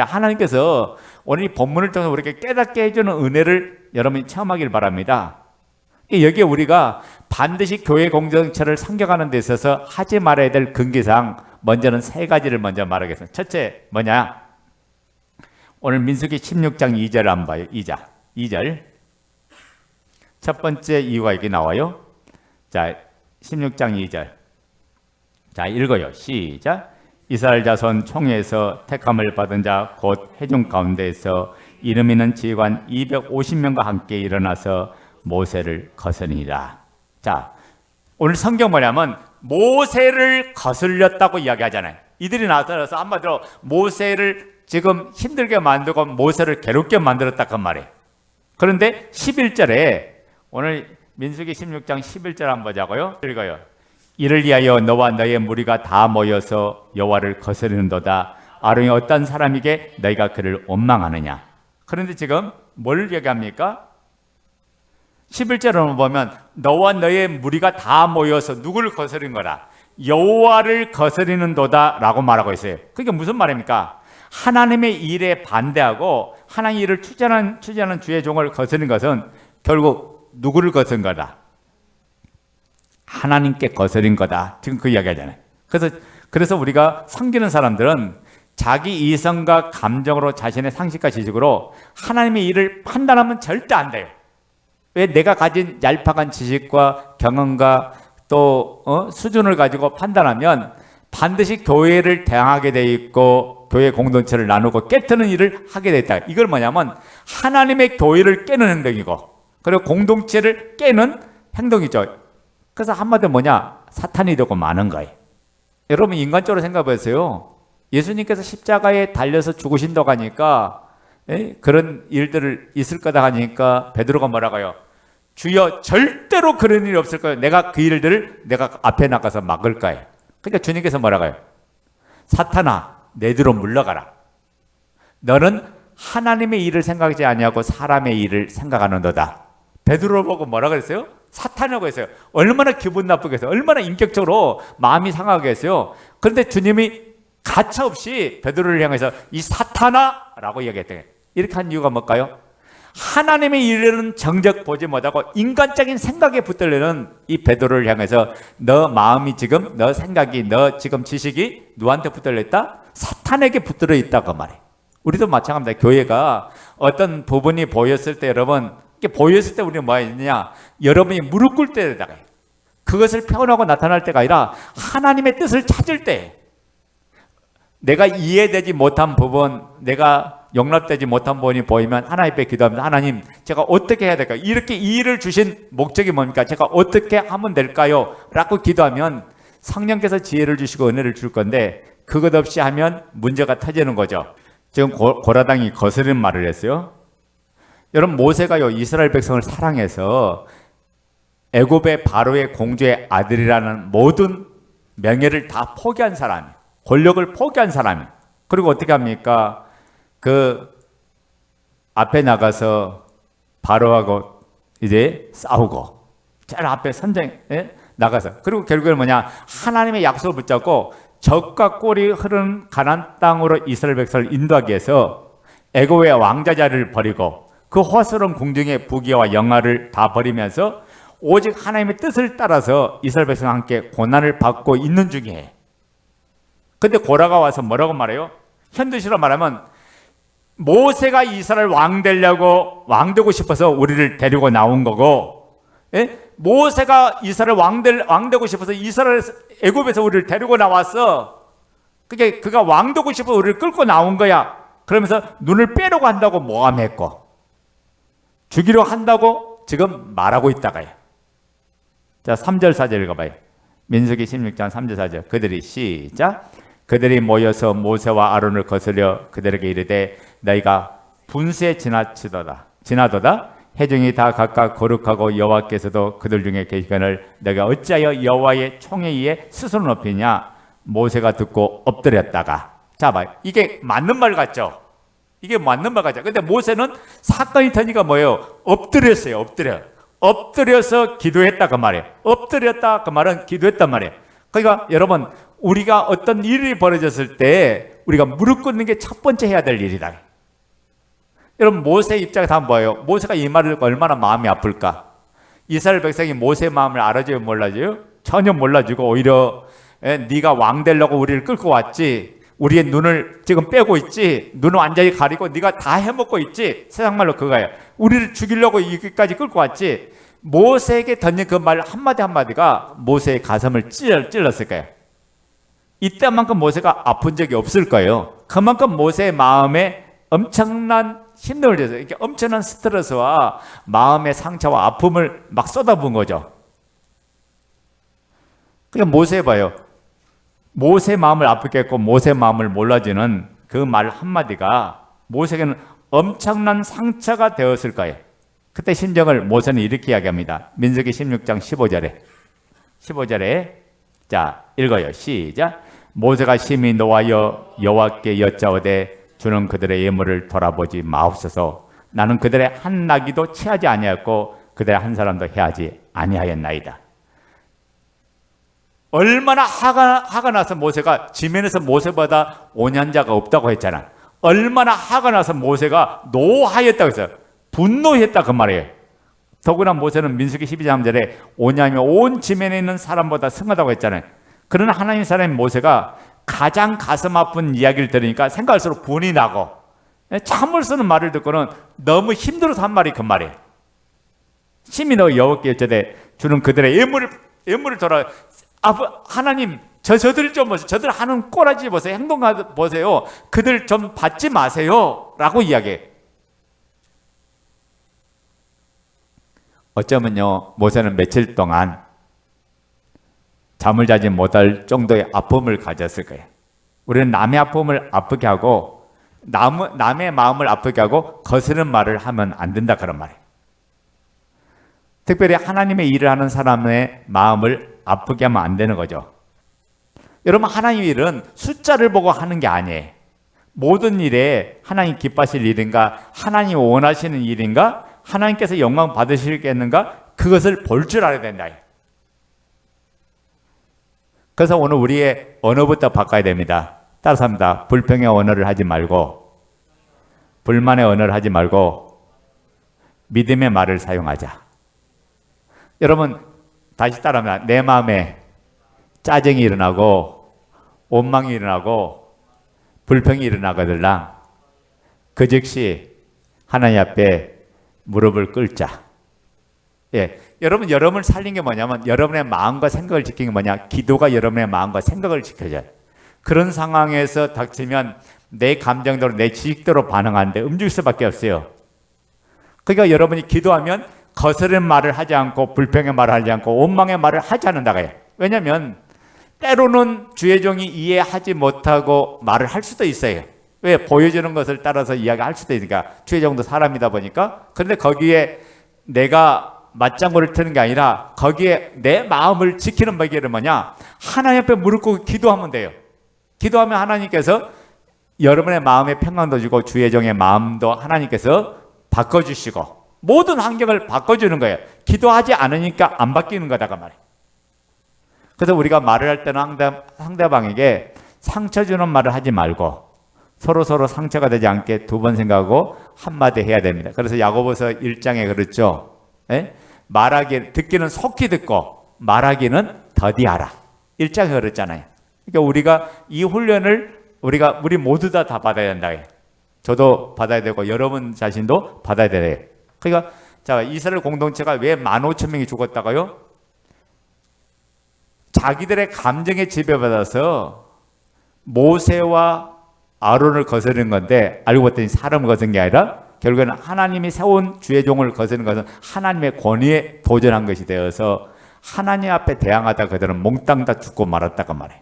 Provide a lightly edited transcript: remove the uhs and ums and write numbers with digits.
자, 하나님께서 오늘 이 본문을 통해서 우리에게 깨닫게 해주는 은혜를 여러분이 체험하길 바랍니다. 여기에 우리가 반드시 교회 공동체를 상경하는 데 있어서 하지 말아야 될 금기사항, 먼저는 세 가지를 먼저 말하겠습니다. 첫째 뭐냐? 오늘 민수기 16장 2절 한번 봐요. 2절. 첫 번째 이유가 여기 나와요. 자, 16장 2절. 자, 읽어요. 시작. 이스라엘 자손 총회에서 택함을 받은 자 곧 회중 가운데에서 이름 있는 지휘관 250명과 함께 일어나서 모세를 거스리니라. 자, 오늘 성경 뭐냐면 모세를 거슬렸다고 이야기하잖아요. 이들이 나타나서 한마디로 모세를 지금 힘들게 만들고 모세를 괴롭게 만들었다 그 말이에요. 그런데 11절에 오늘 민수기 16장 11절 한번 보자고요. 읽어요. 이를 위하여 너와 너의 무리가 다 모여서 여호와를 거스르는도다. 아론이 어떤 사람에게 너희가 그를 원망하느냐. 그런데 지금 뭘 얘기합니까? 11절을 보면 너와 너의 무리가 다 모여서 누구를 거스린 거라? 여호와를 거스리는도다 라고 말하고 있어요. 그게 무슨 말입니까? 하나님의 일에 반대하고 하나님의 일을 추진하는 주의 종을 거스린 것은 결국 누구를 거스린 거다? 하나님께 거스린 거다. 지금 그 이야기 하잖아요. 그래서 우리가 섬기는 사람들은 자기 이성과 감정으로 자신의 상식과 지식으로 하나님의 일을 판단하면 절대 안 돼요. 왜? 내가 가진 얄팍한 지식과 경험과 또 수준을 가지고 판단하면 반드시 교회를 대항하게 돼 있고 교회 공동체를 나누고 깨트는 일을 하게 돼 있다. 이걸 뭐냐면 하나님의 교회를 깨는 행동이고 그리고 공동체를 깨는 행동이죠. 그래서 한마디로 뭐냐? 사탄이 되고 마는 거예요. 여러분 인간적으로 생각해 보세요. 예수님께서 십자가에 달려서 죽으신다고 하니까 그런 일들을 있을 거다 하니까 베드로가 뭐라고 해요? 주여 절대로 그런 일이 없을 거예요. 내가 그 일들을 내가 앞에 나가서 막을 거예요. 그러니까 주님께서 뭐라고 해요? 사탄아 내 뒤로 물러가라. 너는 하나님의 일을 생각하지 아니하고 사람의 일을 생각하는 너다. 베드로를 보고 뭐라고 했어요? 사탄이라고 했어요. 얼마나 기분 나쁘겠어요. 얼마나 인격적으로 마음이 상하게 했어요. 그런데 주님이 가차없이 베드로를 향해서 이 사탄아 라고 이야기했대요. 이렇게 한 이유가 뭘까요? 하나님의 일은 정작 보지 못하고 인간적인 생각에 붙들려는 이 베드로를 향해서 너 마음이 지금 너 생각이 너 지금 지식이 누구한테 붙들려 있다? 사탄에게 붙들어 있다고 말해. 우리도 마찬가지입니다. 교회가 어떤 부분이 보였을 때 여러분 이렇게 보였을 때 우리는 뭐 했느냐? 여러분이 무릎 꿇을 때다가 그것을 표현하고 나타날 때가 아니라 하나님의 뜻을 찾을 때 내가 이해되지 못한 부분, 내가 용납되지 못한 부분이 보이면 하나님 앞에 기도하면서 하나님 제가 어떻게 해야 될까요? 이렇게 이 일을 주신 목적이 뭡니까? 제가 어떻게 하면 될까요? 라고 기도하면 성령께서 지혜를 주시고 은혜를 줄 건데 그것 없이 하면 문제가 터지는 거죠. 지금 고라당이 거스른 말을 했어요. 여러분 모세가요 이스라엘 백성을 사랑해서 애굽의 바로의 공주의 아들이라는 모든 명예를 다 포기한 사람이에요. 권력을 포기한 사람이에요. 그리고 어떻게 합니까? 그 앞에 나가서 바로하고 이제 싸우고 제일 앞에 선전에 나가서 그리고 결국에는 뭐냐? 하나님의 약속을 붙잡고 적과 꼴이 흐르는 가나안 땅으로 이스라엘 백성을 인도하기 위해서 애굽의 왕자 자리를 버리고 그 허스러운 궁중의 부귀와 영화를 다 버리면서 오직 하나님의 뜻을 따라서 이스라엘 백성과 함께 고난을 받고 있는 중에 근데 고라가 와서 뭐라고 말해요? 현대시로 말하면 모세가 이스라엘 왕 되려고 왕 되고 싶어서 우리를 데리고 나온 거고 모세가 이스라엘 왕 되고 싶어서 이스라엘 애굽에서 우리를 데리고 나왔어. 그게 그가 왕 되고 싶어서 우리를 끌고 나온 거야. 그러면서 눈을 빼려고 한다고 모함했고 죽이려 한다고 지금 말하고 있다가요. 자 3절 4절 읽어봐요. 민수기 16장 3절 4절 그들이 시작 그들이 모여서 모세와 아론을 거스려 그들에게 이르되 너희가 분수에 지나도다 회중이 다 각각 거룩하고 여호와께서도 그들 중에 계시거늘 너희가 어찌하여 여호와의 총에 의해 스스로 높이냐. 모세가 듣고 엎드렸다가 자 봐요. 이게 맞는 말 같죠? 이게 맞는 말 같죠? 근데 모세는 사건이 터니까 뭐예요? 엎드렸어요. 엎드려서 기도했다 그 말이에요. 엎드렸다 그 말은 기도했단 말이에요. 그러니까 여러분 우리가 어떤 일이 벌어졌을 때 우리가 무릎 꿇는 게 첫 번째 해야 될 일이다. 여러분 모세 입장에서 한번 봐요. 모세가 이 말을 듣고 얼마나 마음이 아플까. 이스라엘 백성이 모세의 마음을 알아줘요, 몰라줘요? 전혀 몰라주고 오히려 네가 왕 되려고 우리를 끌고 왔지, 우리의 눈을 지금 빼고 있지, 눈을 완전히 가리고 네가 다 해먹고 있지, 세상 말로 그거예요. 우리를 죽이려고 여기까지 끌고 왔지. 모세에게 던진 그 말 한마디 한마디가 모세의 가슴을 찔렀을 거예요. 이때만큼 모세가 아픈 적이 없을 거예요. 그만큼 모세의 마음에 엄청난 힘듦을 줬어요. 이렇게 엄청난 스트레스와 마음의 상처와 아픔을 막 쏟아부은 거죠. 그러니까 모세 봐요. 모세 마음을 아프게 했고 모세 마음을 몰라주는 그 말 한마디가 모세에게는 엄청난 상처가 되었을 거예요. 그때 심정을 모세는 이렇게 이야기합니다. 민수기 16장 15절에 자 읽어요. 시작. 모세가 심히 노하여 여호와께 여짜오되 주는 그들의 예물을 돌아보지 마옵소서. 나는 그들의 한 나귀도 취하지 아니하였고 그들의 한 사람도 해하지 아니하였나이다. 얼마나 화가 나서 모세가 지면에서 모세보다 온연자가 없다고 했잖아. 얼마나 화가 나서 모세가 노하였다고 했어요. 분노했다 그 말이에요. 더구나 모세는 민수기 12장절에 오냐면 온 지면에 있는 사람보다 승하다고 했잖아요. 그러나 하나님 사람인 모세가 가장 가슴 아픈 이야기를 들으니까 생각할수록 분이 나고 참을 쓰는 말을 듣고는 너무 힘들어서 한 말이 그 말이에요. 심히 너 여호와께 여짜되 주는 그들의 예물을 돌아. 하나님 저들 좀 보세요. 저들 하는 꼬라지 보세요. 행동 보세요. 그들 좀 받지 마세요 라고 이야기해요. 어쩌면요 모세는 며칠 동안 잠을 자지 못할 정도의 아픔을 가졌을 거예요. 우리는 남의 아픔을 아프게 하고 남의 마음을 아프게 하고 거스르는 말을 하면 안 된다 그런 말이에요. 특별히 하나님의 일을 하는 사람의 마음을 아프게 하면 안 되는 거죠. 여러분 하나님의 일은 숫자를 보고 하는 게 아니에요. 모든 일에 하나님 기뻐하실 일인가, 하나님 원하시는 일인가, 하나님께서 영광 받으시겠는가, 그것을 볼 줄 알아야 된다. 그래서 오늘 우리의 언어부터 바꿔야 됩니다. 따라서 합니다. 불평의 언어를 하지 말고, 불만의 언어를 하지 말고 믿음의 말을 사용하자. 여러분 다시 따라합니다. 내 마음에 짜증이 일어나고 원망이 일어나고 불평이 일어나거들랑 그 즉시 하나님 앞에 무릎을 꿇자. 여러분 여러분을 살린 게 뭐냐면 여러분의 마음과 생각을 지키는 게 뭐냐, 기도가 여러분의 마음과 생각을 지켜줘요. 그런 상황에서 닥치면 내 감정대로 내 지식대로 반응하는데 움직일 수밖에 없어요. 그러니까 여러분이 기도하면 거스르는 말을 하지 않고 불평의 말을 하지 않고 원망의 말을 하지 않는다고 해요. 왜냐하면 때로는 주의 종이 이해하지 못하고 말을 할 수도 있어요. 왜? 보여주는 것을 따라서 이야기할 수도 있으니까. 주의 종도 사람이다 보니까. 그런데 거기에 내가 맞장구를 트는 게 아니라 거기에 내 마음을 지키는 방법이 뭐냐, 하나님 앞에 무릎 꿇고 기도하면 돼요. 기도하면 하나님께서 여러분의 마음에 평강도 주고 주의 종의 마음도 하나님께서 바꿔주시고 모든 환경을 바꿔주는 거예요. 기도하지 않으니까 안 바뀌는 거다가 말이에요. 그래서 우리가 말을 할 때는 상대방에게 상처 주는 말을 하지 말고 서로 상처가 되지 않게 두 번 생각하고 한마디 해야 됩니다. 그래서 야고보서 1장에 그렇죠. 듣기는 속히 듣고 말하기는 더디하라. 1장에 그랬잖아요. 그러니까 우리가 이 훈련을 우리 모두 다 받아야 된다. 저도 받아야 되고 여러분 자신도 받아야 돼요. 그러니까 자, 이스라엘 공동체가 왜 15,000명이 죽었다고요? 자기들의 감정에 지배받아서 모세와 아론을 거스르는 건데 알고 봤더니 사람을 거스른 게 아니라 결국에는 하나님이 세운 주의 종을 거스르는 것은 하나님의 권위에 도전한 것이 되어서 하나님 앞에 대항하다 그들은 몽땅 다 죽고 말았다고 말해요.